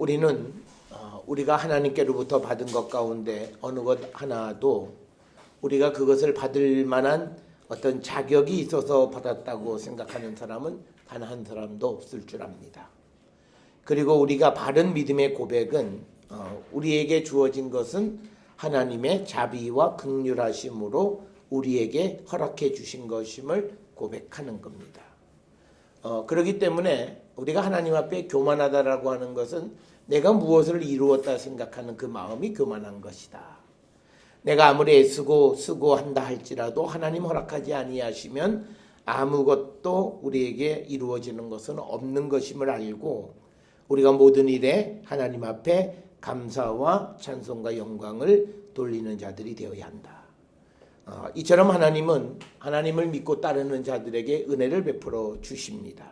우리는 우리가 하나님께로부터 받은 것 가운데 어느 것 하나도 우리가 그것을 받을 만한 어떤 자격이 있어서 받았다고 생각하는 사람은 단 한 사람도 없을 줄 압니다. 그리고 우리가 바른 믿음의 고백은 우리에게 주어진 것은 하나님의 자비와 긍휼하심으로 우리에게 허락해 주신 것임을 고백하는 겁니다. 그렇기 때문에 우리가 하나님 앞에 교만하다라고 하는 것은 내가 무엇을 이루었다 생각하는 그 마음이 교만한 것이다. 내가 아무리 애쓰고 쓰고 한다 할지라도 하나님 허락하지 아니하시면 아무것도 우리에게 이루어지는 것은 없는 것임을 알고 우리가 모든 일에 하나님 앞에 감사와 찬송과 영광을 돌리는 자들이 되어야 한다. 이처럼 하나님은 하나님을 믿고 따르는 자들에게 은혜를 베풀어 주십니다.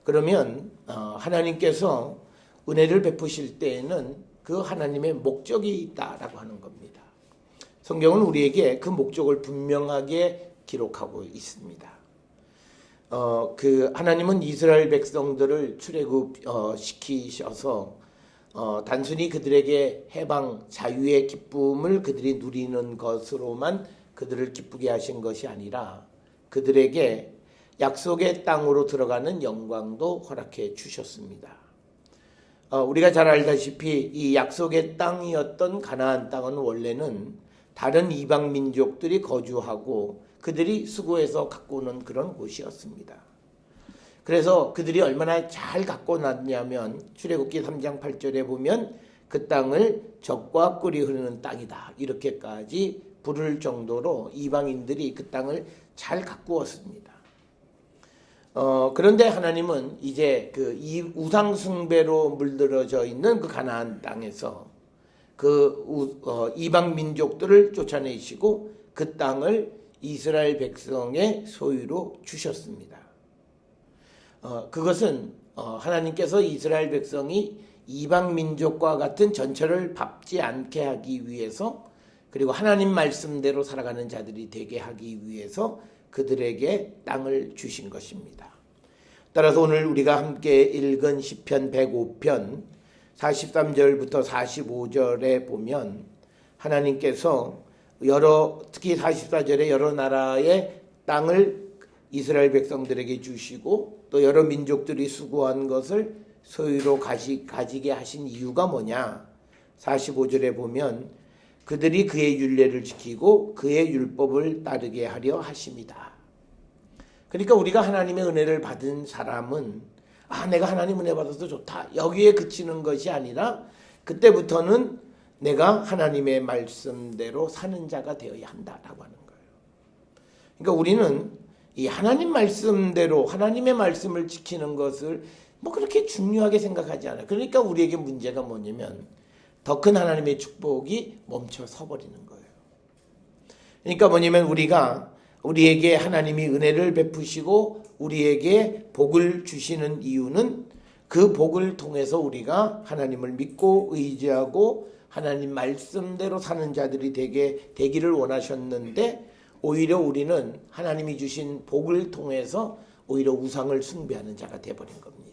그러면 하나님께서 은혜를 베푸실 때에는 그 하나님의 목적이 있다라고 하는 겁니다. 성경은 우리에게 그 목적을 분명하게 기록하고 있습니다. 하나님은 이스라엘 백성들을 출애굽 시키셔서 단순히 그들에게 해방 자유의 기쁨을 그들이 누리는 것으로만 그들을 기쁘게 하신 것이 아니라 그들에게 약속의 땅으로 들어가는 영광도 허락해 주셨습니다. 우리가 잘 알다시피 이 약속의 땅이었던 가나안 땅은 원래는 다른 이방 민족들이 거주하고 그들이 수고해서 갖고 오는 그런 곳이었습니다. 그래서 그들이 얼마나 잘 갖고 났냐면 출애굽기 3장 8절에 보면 그 땅을 젖과 꿀이 흐르는 땅이다 이렇게까지 부를 정도로 이방인들이 그 땅을 잘 가꾸었습니다. 그런데 하나님은 이제 이 우상 숭배로 물들어져 있는 그 가나안 땅에서 이방 민족들을 쫓아내시고 그 땅을 이스라엘 백성의 소유로 주셨습니다. 그것은 하나님께서 이스라엘 백성이 이방 민족과 같은 전철을 밟지 않게 하기 위해서 그리고 하나님 말씀대로 살아가는 자들이 되게 하기 위해서 그들에게 땅을 주신 것입니다. 따라서 오늘 우리가 함께 읽은 시편 105편 43절부터 45절에 보면 하나님께서 특히 44절에 여러 나라의 땅을 이스라엘 백성들에게 주시고 또 여러 민족들이 수고한 것을 소유로 가지게 하신 이유가 뭐냐? 45절에 보면 그들이 그의 율례를 지키고 그의 율법을 따르게 하려 하심이다. 그러니까 우리가 하나님의 은혜를 받은 사람은 내가 하나님 은혜 받아서 좋다. 여기에 그치는 것이 아니라 그때부터는 내가 하나님의 말씀대로 사는 자가 되어야 한다라고 하는 거예요. 그러니까 우리는 이 하나님 말씀대로 하나님의 말씀을 지키는 것을 그렇게 중요하게 생각하지 않아요. 그러니까 우리에게 문제가 뭐냐면 더 큰 하나님의 축복이 멈춰 서버리는 거예요. 그러니까 뭐냐면 우리에게 하나님이 은혜를 베푸시고 우리에게 복을 주시는 이유는 그 복을 통해서 우리가 하나님을 믿고 의지하고 하나님 말씀대로 사는 자들이 되기를 원하셨는데 오히려 우리는 하나님이 주신 복을 통해서 오히려 우상을 숭배하는 자가 되어버린 겁니다.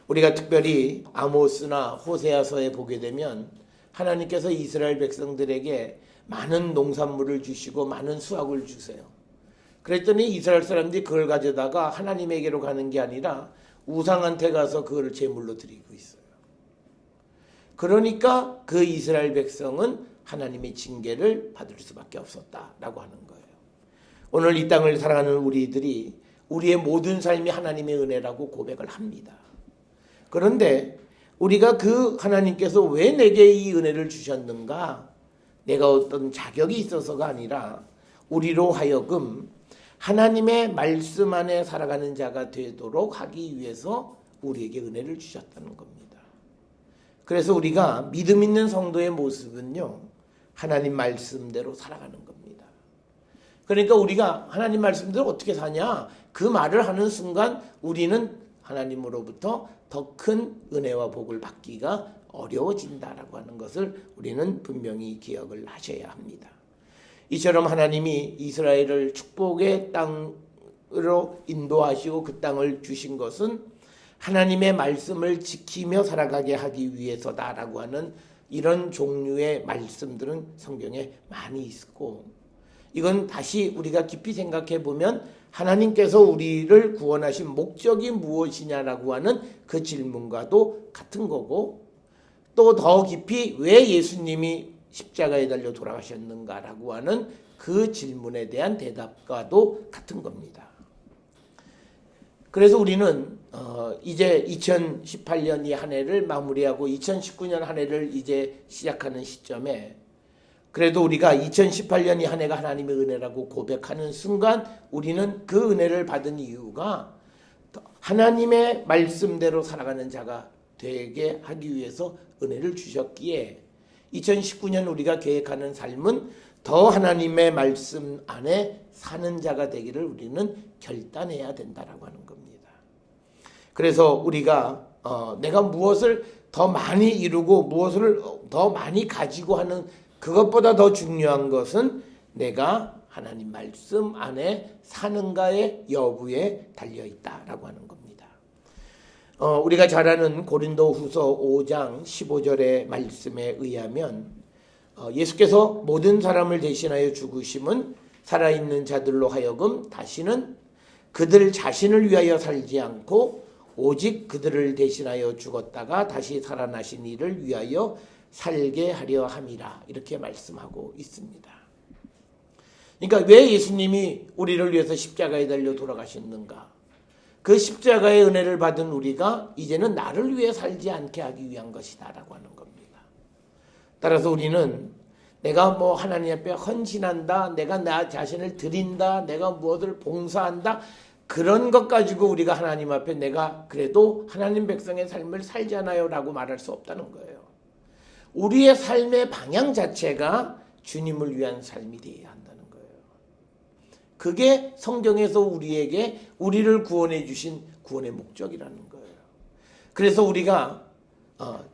우리가 특별히 아모스나 호세아서에 보게 되면 하나님께서 이스라엘 백성들에게 많은 농산물을 주시고 많은 수확을 주세요. 그랬더니 이스라엘 사람들이 그걸 가져다가 하나님에게로 가는 게 아니라 우상한테 가서 그걸 제물로 드리고 있어요. 그러니까 그 이스라엘 백성은 하나님의 징계를 받을 수밖에 없었다라고 하는 거예요. 오늘 이 땅을 살아가는 우리들이 우리의 모든 삶이 하나님의 은혜라고 고백을 합니다. 그런데 우리가 그 하나님께서 왜 내게 이 은혜를 주셨는가? 내가 어떤 자격이 있어서가 아니라 우리로 하여금 하나님의 말씀 안에 살아가는 자가 되도록 하기 위해서 우리에게 은혜를 주셨다는 겁니다. 그래서 우리가 믿음 있는 성도의 모습은요, 하나님 말씀대로 살아가는 겁니다. 그러니까 우리가 하나님 말씀대로 어떻게 사냐? 그 말을 하는 순간 우리는 하나님으로부터 더 큰 은혜와 복을 받기가 어려워진다라고 하는 것을 우리는 분명히 기억을 하셔야 합니다. 이처럼 하나님이 이스라엘을 축복의 땅으로 인도하시고 그 땅을 주신 것은 하나님의 말씀을 지키며 살아가게 하기 위해서다라고 하는 이런 종류의 말씀들은 성경에 많이 있고, 이건 다시 우리가 깊이 생각해 보면 하나님께서 우리를 구원하신 목적이 무엇이냐라고 하는 그 질문과도 같은 거고, 또 더 깊이 왜 예수님이 십자가에 달려 돌아가셨는가라고 하는 그 질문에 대한 대답과도 같은 겁니다. 그래서 우리는 이제 2018년 이 한 해를 마무리하고 2019년 한 해를 이제 시작하는 시점에, 그래도 우리가 2018년 이 한 해가 하나님의 은혜라고 고백하는 순간 우리는 그 은혜를 받은 이유가 하나님의 말씀대로 살아가는 자가 되게 하기 위해서 은혜를 주셨기에, 2019년 우리가 계획하는 삶은 더 하나님의 말씀 안에 사는 자가 되기를 우리는 결단해야 된다라고 하는 겁니다. 그래서 우리가 내가 무엇을 더 많이 이루고 무엇을 더 많이 가지고 하는 그것보다 더 중요한 것은 내가 하나님 말씀 안에 사는가의 여부에 달려있다라고 하는 겁니다. 우리가 잘 아는 고린도후서 5장 15절의 말씀에 의하면 예수께서 모든 사람을 대신하여 죽으심은 살아있는 자들로 하여금 다시는 그들 자신을 위하여 살지 않고 오직 그들을 대신하여 죽었다가 다시 살아나신 이를 위하여 살게 하려 함이라, 이렇게 말씀하고 있습니다. 그러니까 왜 예수님이 우리를 위해서 십자가에 달려 돌아가셨는가? 그 십자가의 은혜를 받은 우리가 이제는 나를 위해 살지 않게 하기 위한 것이다 라고 하는 겁니다. 따라서 우리는 내가 뭐 하나님 앞에 헌신한다, 내가 나 자신을 드린다, 내가 무엇을 봉사한다, 그런 것 가지고 우리가 하나님 앞에 내가 그래도 하나님 백성의 삶을 살잖아요 라고 말할 수 없다는 거예요. 우리의 삶의 방향 자체가 주님을 위한 삶이 되어야 한다는 거예요. 그게 성경에서 우리에게 우리를 구원해 주신 구원의 목적이라는 거예요. 그래서 우리가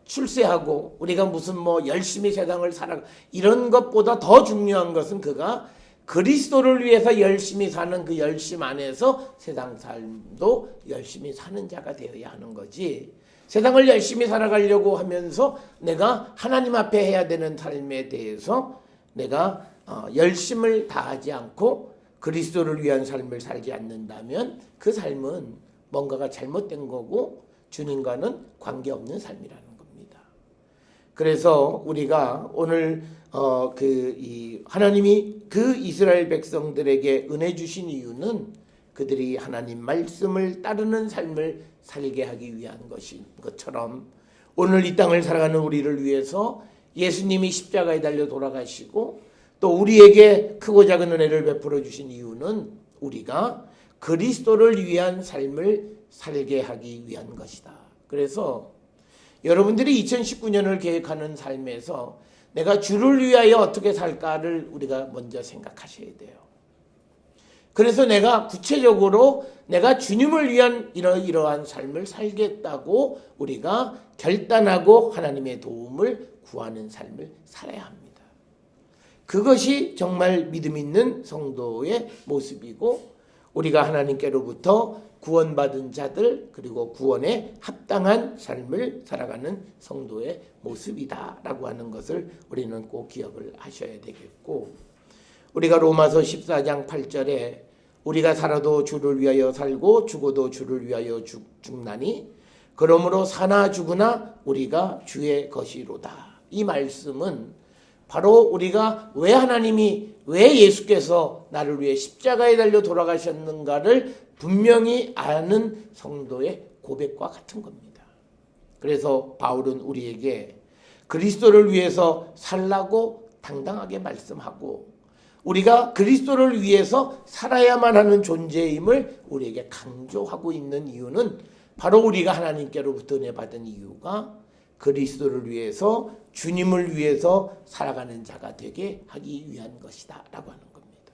출세하고 우리가 무슨 뭐 열심히 세상을 살아 이런 것보다 더 중요한 것은 그가 그리스도를 위해서 열심히 사는 그 열심 안에서 세상 삶도 열심히 사는 자가 되어야 하는 거지, 세상을 열심히 살아가려고 하면서 내가 하나님 앞에 해야 되는 삶에 대해서 내가 열심을 다하지 않고 그리스도를 위한 삶을 살지 않는다면 그 삶은 뭔가가 잘못된 거고 주님과는 관계없는 삶이라는 겁니다. 그래서 우리가 오늘 하나님이 그 이스라엘 백성들에게 은혜 주신 이유는 그들이 하나님 말씀을 따르는 삶을 살게 하기 위한 것인 것처럼, 오늘 이 땅을 살아가는 우리를 위해서 예수님이 십자가에 달려 돌아가시고 또 우리에게 크고 작은 은혜를 베풀어 주신 이유는 우리가 그리스도를 위한 삶을 살게 하기 위한 것이다. 그래서 여러분들이 2019년을 계획하는 삶에서 내가 주를 위하여 어떻게 살까를 우리가 먼저 생각하셔야 돼요. 그래서 내가 구체적으로 내가 주님을 위한 이러한 삶을 살겠다고 우리가 결단하고 하나님의 도움을 구하는 삶을 살아야 합니다. 그것이 정말 믿음 있는 성도의 모습이고, 우리가 하나님께로부터 구원받은 자들 그리고 구원에 합당한 삶을 살아가는 성도의 모습이다라고 하는 것을 우리는 꼭 기억을 하셔야 되겠고, 우리가 로마서 14장 8절에 우리가 살아도 주를 위하여 살고 죽어도 주를 위하여 죽나니 그러므로 사나 죽으나 우리가 주의 것이로다. 이 말씀은 바로 우리가 왜 예수께서 나를 위해 십자가에 달려 돌아가셨는가를 분명히 아는 성도의 고백과 같은 겁니다. 그래서 바울은 우리에게 그리스도를 위해서 살라고 당당하게 말씀하고, 우리가 그리스도를 위해서 살아야만 하는 존재임을 우리에게 강조하고 있는 이유는 바로 우리가 하나님께로부터 은혜 받은 이유가 그리스도를 위해서 주님을 위해서 살아가는 자가 되게 하기 위한 것이다 라고 하는 겁니다.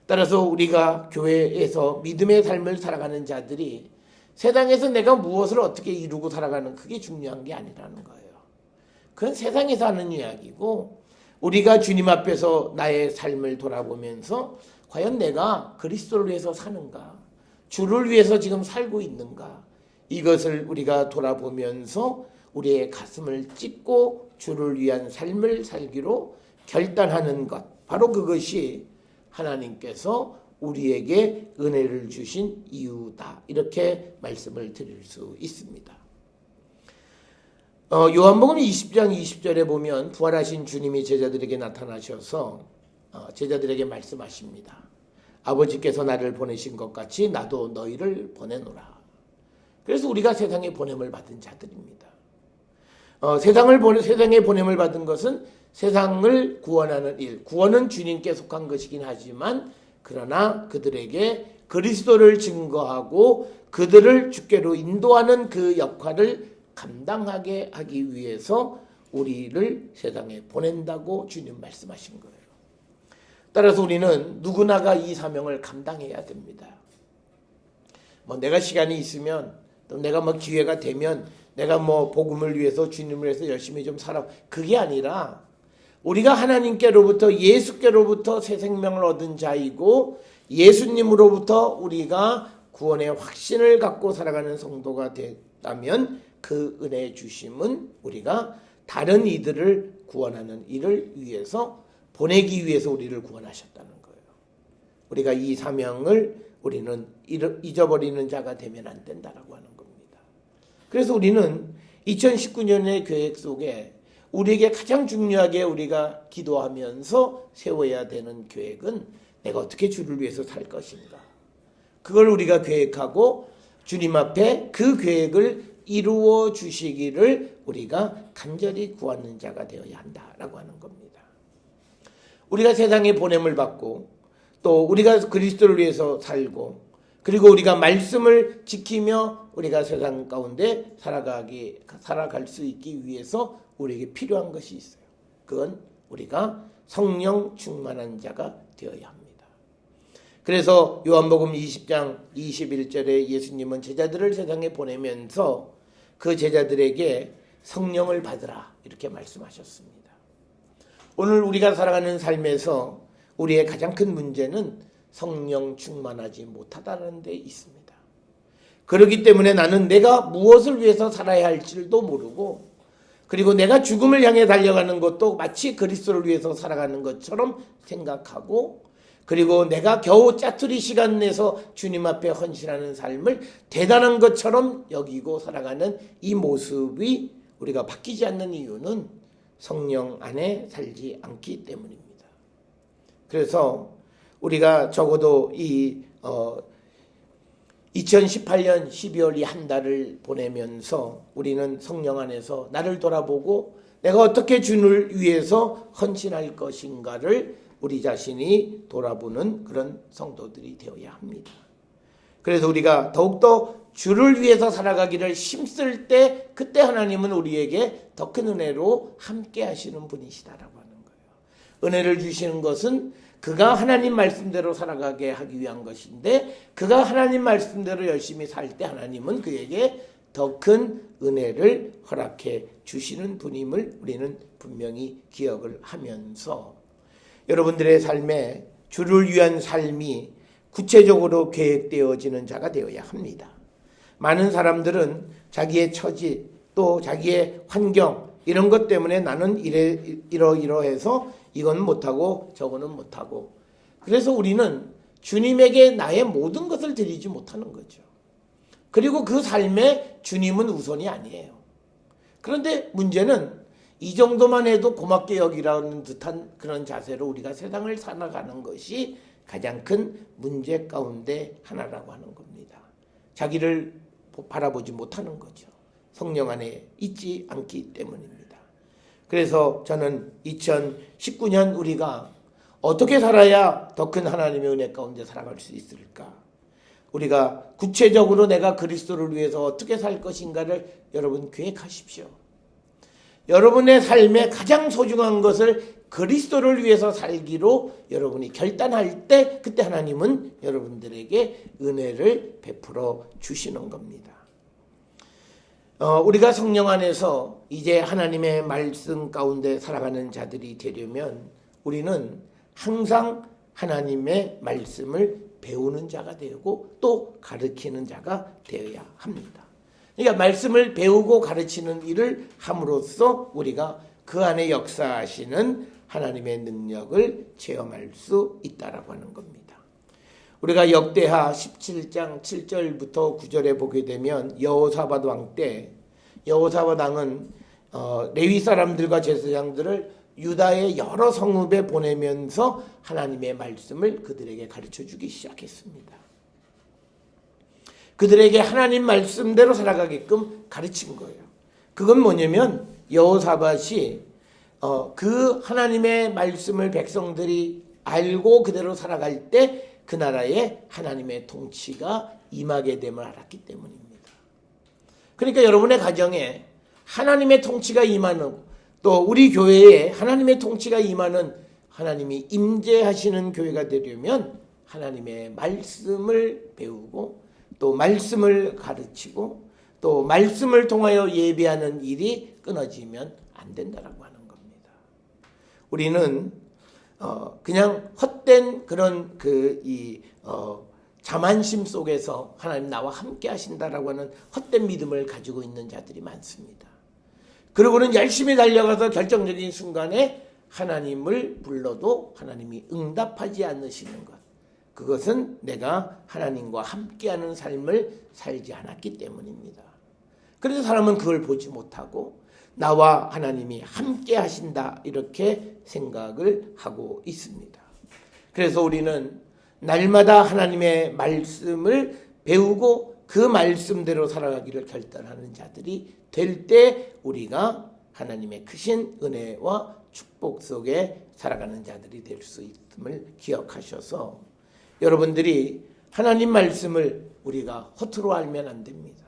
따라서 우리가 교회에서 믿음의 삶을 살아가는 자들이 세상에서 내가 무엇을 어떻게 이루고 살아가는 그게 중요한 게 아니라는 거예요. 그건 세상에서 하는 이야기고, 우리가 주님 앞에서 나의 삶을 돌아보면서 과연 내가 그리스도를 위해서 사는가, 주를 위해서 지금 살고 있는가, 이것을 우리가 돌아보면서 우리의 가슴을 찢고 주를 위한 삶을 살기로 결단하는 것, 바로 그것이 하나님께서 우리에게 은혜를 주신 이유다. 이렇게 말씀을 드릴 수 있습니다. 요한복음 20장 20절에 보면 부활하신 주님이 제자들에게 나타나셔서 제자들에게 말씀하십니다. 아버지께서 나를 보내신 것 같이 나도 너희를 보내노라. 그래서 우리가 세상에 보냄을 받은 자들입니다. 세상에 보냄을 받은 것은 세상을 구원하는 일, 구원은 주님께 속한 것이긴 하지만 그러나 그들에게 그리스도를 증거하고 그들을 주께로 인도하는 그 역할을 감당하게 하기 위해서 우리를 세상에 보낸다고 주님 말씀하신 거예요. 따라서 우리는 누구나가 이 사명을 감당해야 됩니다. 내가 시간이 있으면 또 내가 기회가 되면 내가 복음을 위해서 주님을 위해서 열심히 좀 살아. 그게 아니라 우리가 하나님께로부터 예수께로부터 새 생명을 얻은 자이고 예수님으로부터 우리가 구원의 확신을 갖고 살아가는 성도가 됐다면 그 은혜 주심은 우리가 다른 이들을 구원하는 일을 위해서 보내기 위해서 우리를 구원하셨다는 거예요. 우리가 이 사명을 우리는 잊어버리는 자가 되면 안 된다라고 하는 겁니다. 그래서 우리는 2019년의 계획 속에 우리에게 가장 중요하게 우리가 기도하면서 세워야 되는 계획은 내가 어떻게 주를 위해서 살 것인가. 그걸 우리가 계획하고 주님 앞에 그 계획을 이루어 주시기를 우리가 간절히 구하는 자가 되어야 한다라고 하는 겁니다. 우리가 세상에 보냄을 받고 또 우리가 그리스도를 위해서 살고 그리고 우리가 말씀을 지키며 우리가 세상 가운데 살아갈 수 있기 위해서 우리에게 필요한 것이 있어요. 그건 우리가 성령 충만한 자가 되어야 합니다. 그래서 요한복음 20장 21절에 예수님은 제자들을 세상에 보내면서 그 제자들에게 성령을 받으라 이렇게 말씀하셨습니다. 오늘 우리가 살아가는 삶에서 우리의 가장 큰 문제는 성령 충만하지 못하다는 데 있습니다. 그렇기 때문에 나는 내가 무엇을 위해서 살아야 할지도 모르고 그리고 내가 죽음을 향해 달려가는 것도 마치 그리스도를 위해서 살아가는 것처럼 생각하고 그리고 내가 겨우 짜투리 시간 내서 주님 앞에 헌신하는 삶을 대단한 것처럼 여기고 살아가는 이 모습이 우리가 바뀌지 않는 이유는 성령 안에 살지 않기 때문입니다. 그래서 우리가 적어도 이 2018년 12월 이 한 달을 보내면서 우리는 성령 안에서 나를 돌아보고 내가 어떻게 주를 위해서 헌신할 것인가를 우리 자신이 돌아보는 그런 성도들이 되어야 합니다. 그래서 우리가 더욱더 주를 위해서 살아가기를 힘쓸 때 그때 하나님은 우리에게 더 큰 은혜로 함께 하시는 분이시다라고 하는 거예요. 은혜를 주시는 것은 그가 하나님 말씀대로 살아가게 하기 위한 것인데 그가 하나님 말씀대로 열심히 살 때 하나님은 그에게 더 큰 은혜를 허락해 주시는 분임을 우리는 분명히 기억을 하면서 여러분들의 삶에 주를 위한 삶이 구체적으로 계획되어지는 자가 되어야 합니다. 많은 사람들은 자기의 처지 또 자기의 환경 이런 것 때문에 나는 이러해서 이건 못하고 저거는 못하고 그래서 우리는 주님에게 나의 모든 것을 드리지 못하는 거죠. 그리고 그 삶에 주님은 우선이 아니에요. 그런데 문제는 이 정도만 해도 고맙게 여기라는 듯한 그런 자세로 우리가 세상을 살아가는 것이 가장 큰 문제 가운데 하나라고 하는 겁니다. 자기를 바라보지 못하는 거죠. 성령 안에 있지 않기 때문입니다. 그래서 저는 2019년 우리가 어떻게 살아야 더 큰 하나님의 은혜 가운데 살아갈 수 있을까? 우리가 구체적으로 내가 그리스도를 위해서 어떻게 살 것인가를 여러분 계획하십시오. 여러분의 삶에 가장 소중한 것을 그리스도를 위해서 살기로 여러분이 결단할 때 그때 하나님은 여러분들에게 은혜를 베풀어 주시는 겁니다. 우리가 성령 안에서 이제 하나님의 말씀 가운데 살아가는 자들이 되려면 우리는 항상 하나님의 말씀을 배우는 자가 되고 또 가르치는 자가 되어야 합니다. 그러니까 말씀을 배우고 가르치는 일을 함으로써 우리가 그 안에 역사하시는 하나님의 능력을 체험할 수 있다라고 하는 겁니다. 우리가 역대하 17장 7절부터 9절에 보게 되면 여호사밧 왕 때 여호사밧 왕은 레위 사람들과 제사장들을 유다의 여러 성읍에 보내면서 하나님의 말씀을 그들에게 가르쳐주기 시작했습니다. 그들에게 하나님 말씀대로 살아가게끔 가르친 거예요. 그건 뭐냐면 여호사밧이 그 하나님의 말씀을 백성들이 알고 그대로 살아갈 때 그 나라에 하나님의 통치가 임하게 됨을 알았기 때문입니다. 그러니까 여러분의 가정에 하나님의 통치가 임하는, 또 우리 교회에 하나님의 통치가 임하는, 하나님이 임재하시는 교회가 되려면 하나님의 말씀을 배우고 또 말씀을 가르치고 또 말씀을 통하여 예배하는 일이 끊어지면 안 된다라고 하는 겁니다. 우리는 그냥 헛된 그런 자만심 속에서 하나님 나와 함께 하신다라고 하는 헛된 믿음을 가지고 있는 자들이 많습니다. 그러고는 열심히 달려가서 결정적인 순간에 하나님을 불러도 하나님이 응답하지 않으시는 것, 그것은 내가 하나님과 함께하는 삶을 살지 않았기 때문입니다. 그래서 사람은 그걸 보지 못하고 나와 하나님이 함께 하신다 이렇게 생각을 하고 있습니다. 그래서 우리는 날마다 하나님의 말씀을 배우고 그 말씀대로 살아가기를 결단하는 자들이 될 때 우리가 하나님의 크신 은혜와 축복 속에 살아가는 자들이 될 수 있음을 기억하셔서 여러분들이 하나님 말씀을 우리가 허투루 알면 안 됩니다.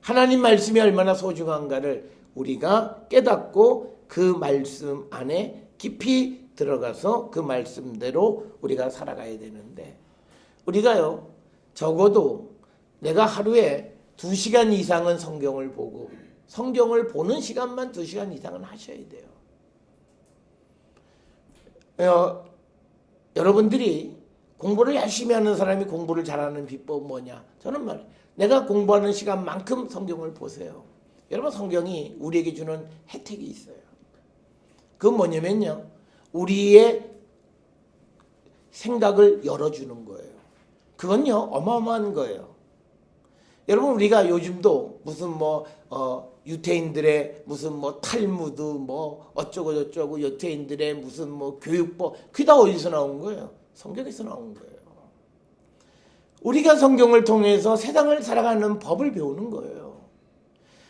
하나님 말씀이 얼마나 소중한가를 우리가 깨닫고 그 말씀 안에 깊이 들어가서 그 말씀대로 우리가 살아가야 되는데, 우리가요 적어도 내가 하루에 2시간 이상은 성경을 보고, 성경을 보는 시간만 2시간 이상은 하셔야 돼요. 여러분들이 공부를 열심히 하는 사람이 공부를 잘하는 비법 뭐냐? 저는 말이에요, 내가 공부하는 시간만큼 성경을 보세요. 여러분, 성경이 우리에게 주는 혜택이 있어요. 그건 뭐냐면요, 우리의 생각을 열어주는 거예요. 그건요 어마어마한 거예요. 여러분, 우리가 요즘도 무슨 유태인들의 무슨 탈무드 어쩌고 저쩌고, 유태인들의 무슨 교육법, 그게 다 어디서 나온 거예요? 성경에서 나온 거예요. 우리가 성경을 통해서 세상을 살아가는 법을 배우는 거예요.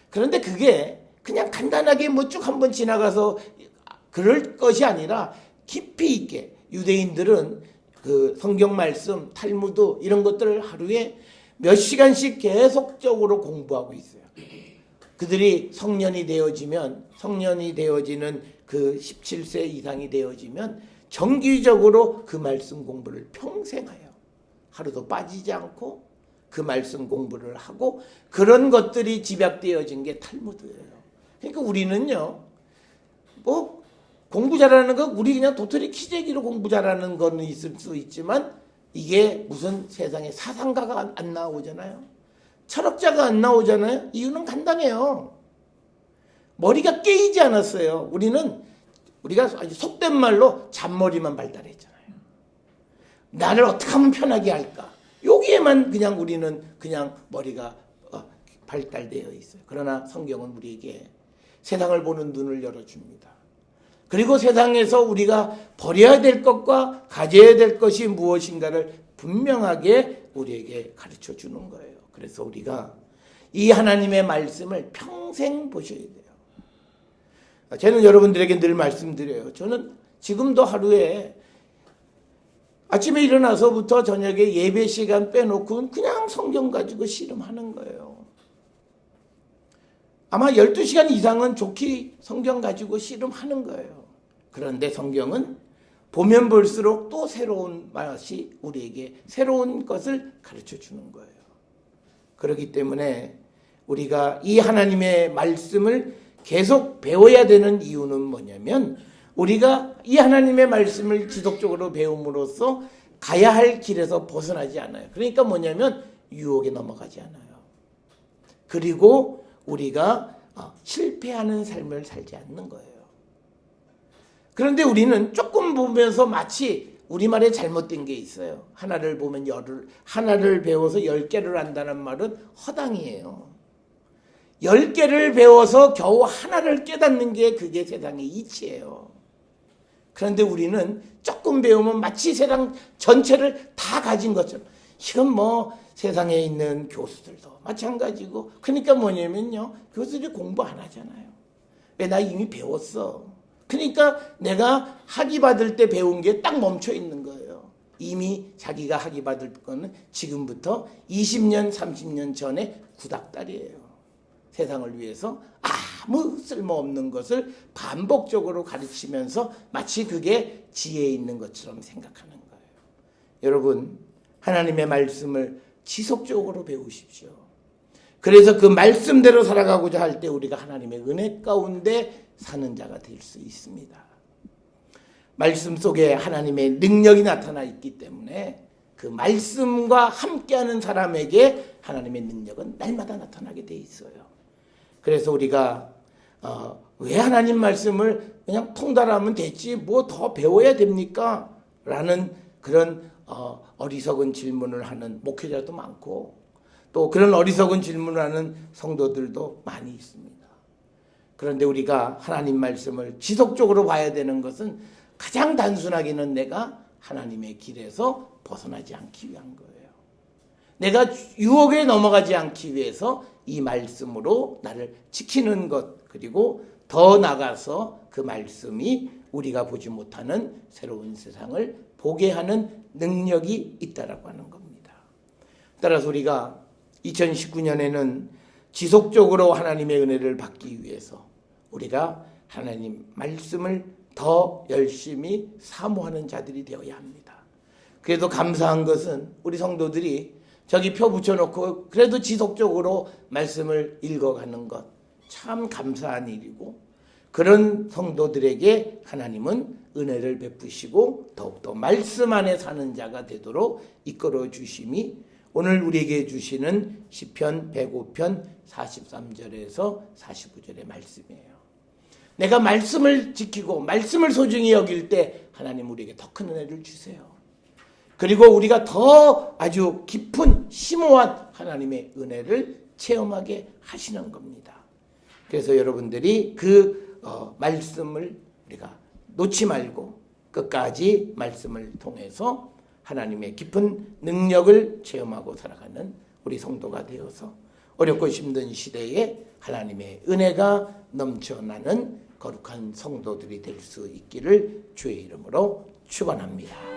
그런데 그게 그냥 간단하게 쭉 한번 지나가서 그럴 것이 아니라 깊이 있게, 유대인들은 그 성경 말씀, 탈무드 이런 것들을 하루에 몇 시간씩 계속적으로 공부하고 있어요. 그들이 성년이 되어지는 그 17세 이상이 되어지면 정기적으로 그 말씀 공부를 평생 해요. 하루도 빠지지 않고 그 말씀 공부를 하고, 그런 것들이 집약되어진 게 탈무드예요. 그러니까 우리는요 공부 잘하는 거, 우리 그냥 도토리 키재기로 공부 잘하는 거는 있을 수 있지만, 이게 무슨 세상에 사상가가 안 나오잖아요. 철학자가 안 나오잖아요. 이유는 간단해요. 머리가 깨이지 않았어요. 우리가 아주 속된 말로 잔머리만 발달했잖아요. 나를 어떻게 하면 편하게 할까? 여기에만 그냥 우리는 그냥 머리가 발달되어 있어요. 그러나 성경은 우리에게 세상을 보는 눈을 열어줍니다. 그리고 세상에서 우리가 버려야 될 것과 가져야 될 것이 무엇인가를 분명하게 우리에게 가르쳐 주는 거예요. 그래서 우리가 이 하나님의 말씀을 평생 보셔야 돼요. 저는 여러분들에게 늘 말씀드려요. 저는 지금도 하루에 아침에 일어나서부터 저녁에 예배 시간 빼놓고 그냥 성경 가지고 씨름하는 거예요. 아마 12시간 이상은 좋게 성경 가지고 씨름하는 거예요. 그런데 성경은 보면 볼수록 또 새로운 맛이 우리에게 새로운 것을 가르쳐 주는 거예요. 그렇기 때문에 우리가 이 하나님의 말씀을 계속 배워야 되는 이유는 뭐냐면, 우리가 이 하나님의 말씀을 지속적으로 배움으로써 가야 할 길에서 벗어나지 않아요. 그러니까 뭐냐면 유혹에 넘어가지 않아요. 그리고 우리가 실패하는 삶을 살지 않는 거예요. 그런데 우리는 조금 보면서 마치 우리말에 잘못된 게 있어요. 하나를 보면 하나를 배워서 10개를 안다는 말은 허당이에요. 10개를 배워서 겨우 하나를 깨닫는 게 그게 세상의 이치예요. 그런데 우리는 조금 배우면 마치 세상 전체를 다 가진 것처럼, 이건 뭐 세상에 있는 교수들도 마찬가지고, 그러니까 뭐냐면요, 교수들이 공부 안 하잖아요. 왜? 나 이미 배웠어. 그러니까 내가 학위 받을 때 배운 게 딱 멈춰 있는 거예요. 이미 자기가 학위 받을 거는 지금부터 20년, 30년 전에 구닥다리예요. 세상을 위해서 아무 쓸모없는 것을 반복적으로 가르치면서 마치 그게 지혜 있는 것처럼 생각하는 거예요. 여러분, 하나님의 말씀을 지속적으로 배우십시오. 그래서 그 말씀대로 살아가고자 할 때 우리가 하나님의 은혜 가운데 사는 자가 될 수 있습니다. 말씀 속에 하나님의 능력이 나타나 있기 때문에 그 말씀과 함께하는 사람에게 하나님의 능력은 날마다 나타나게 돼 있어요. 그래서 우리가 왜 하나님 말씀을 그냥 통달하면 됐지 뭐 더 배워야 됩니까? 라는 그런 어리석은 질문을 하는 목회자도 많고, 또 그런 어리석은 질문을 하는 성도들도 많이 있습니다. 그런데 우리가 하나님 말씀을 지속적으로 봐야 되는 것은 가장 단순하게는 내가 하나님의 길에서 벗어나지 않기 위한 거예요. 내가 유혹에 넘어가지 않기 위해서 이 말씀으로 나를 지키는 것, 그리고 더 나가서 그 말씀이 우리가 보지 못하는 새로운 세상을 보게 하는 능력이 있다라고 하는 겁니다. 따라서 우리가 2019년에는 지속적으로 하나님의 은혜를 받기 위해서 우리가 하나님 말씀을 더 열심히 사모하는 자들이 되어야 합니다. 그래도 감사한 것은 우리 성도들이 저기 표 붙여놓고 그래도 지속적으로 말씀을 읽어가는 것 참 감사한 일이고, 그런 성도들에게 하나님은 은혜를 베푸시고 더욱더 말씀 안에 사는 자가 되도록 이끌어 주심이 오늘 우리에게 주시는 시편 105편 43절에서 49절의 말씀이에요. 내가 말씀을 지키고 말씀을 소중히 여길 때 하나님 우리에게 더 큰 은혜를 주세요. 그리고 우리가 더 아주 깊은 심오한 하나님의 은혜를 체험하게 하시는 겁니다. 그래서 여러분들이 그 말씀을 우리가 놓지 말고 끝까지 말씀을 통해서 하나님의 깊은 능력을 체험하고 살아가는 우리 성도가 되어서 어렵고 힘든 시대에 하나님의 은혜가 넘쳐나는 거룩한 성도들이 될 수 있기를 주의 이름으로 축원합니다.